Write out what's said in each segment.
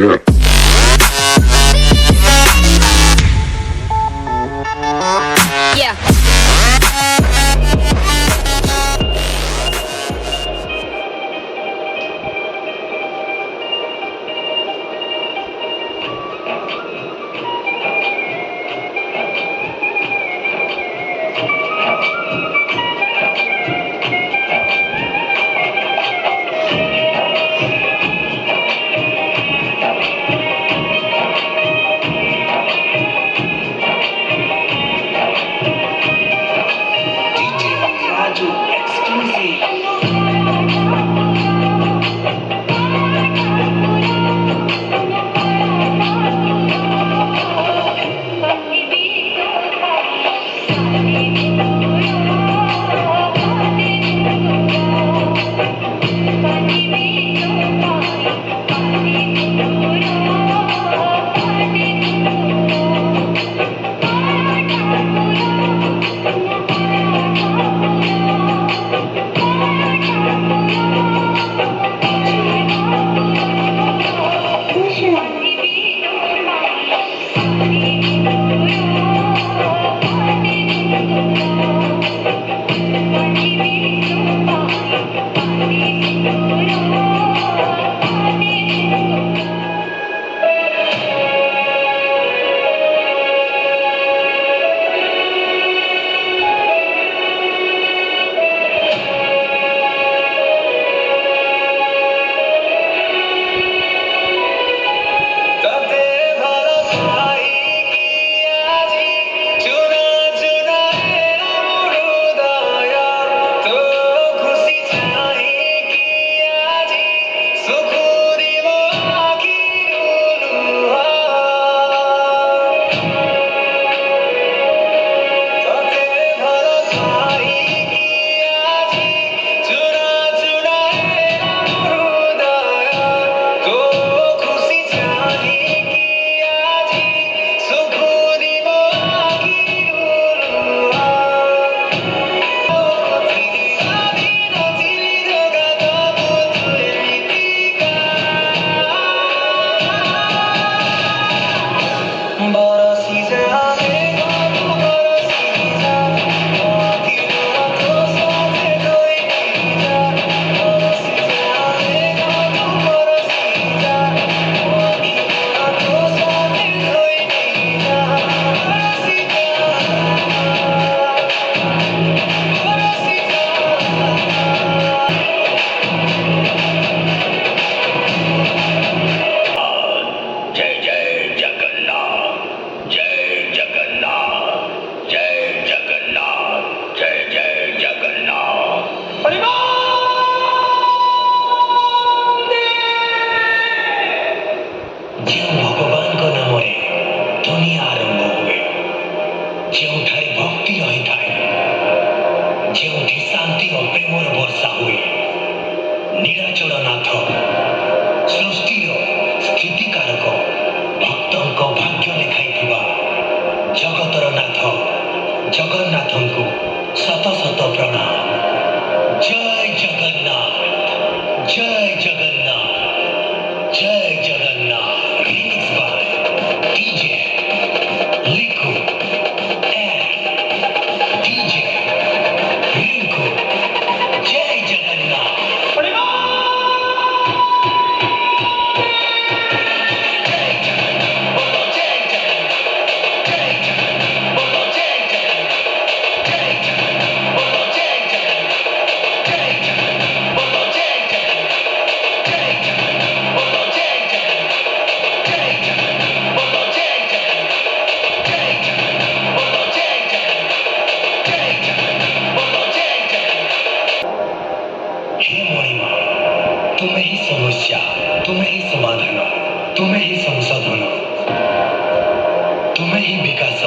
Yeah. Raju exclusive. ଯେଉଁଠାରେ ଭକ୍ତି ରହିଥାଏ, ଯେଉଁଠି ଶାନ୍ତି ଓ ପ୍ରେମର ବର୍ଷା ହୁଏ, ନୀଳାଚଳ ନାଥ ସୃଷ୍ଟିର ସ୍ଥିତିକାରକ ଭକ୍ତଙ୍କ ଭାଗ୍ୟ ଲେଖାଇଥିବା ଜଗତର ନାଥ ଜଗନ୍ନାଥଙ୍କୁ ଶତ ଶତ ପ୍ରଣାମ। ଜୟ ଜଗନ୍ନାଥ, ଜୟ ଜଗନ୍ନାଥ, ଜୟ Jagannath. Remix by DJ Liku DJ Rinku। जय जगन्नाथ। हे मणिमा, तुम्हें ही समस्या, तुम्हें ही समाधान, तुम्हें ही संशोधन, तुम्हें ही विकास,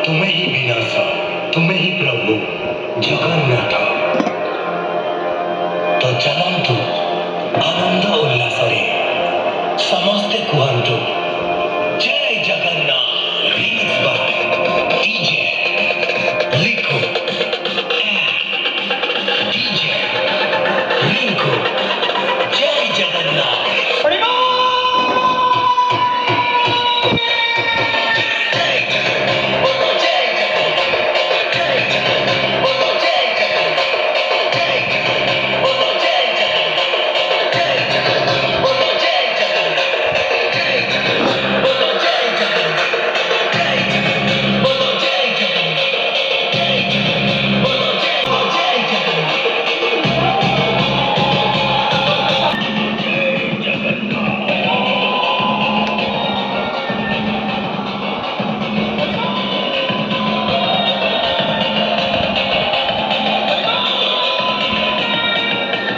तुम्हें ही विनाश, तुम्हें ही प्रभु जगन्नाथ। तो चलतु आनंद उल्लास समस्ते कहतु जय Jagannath. Remix by DJ Liku DJ Rinku।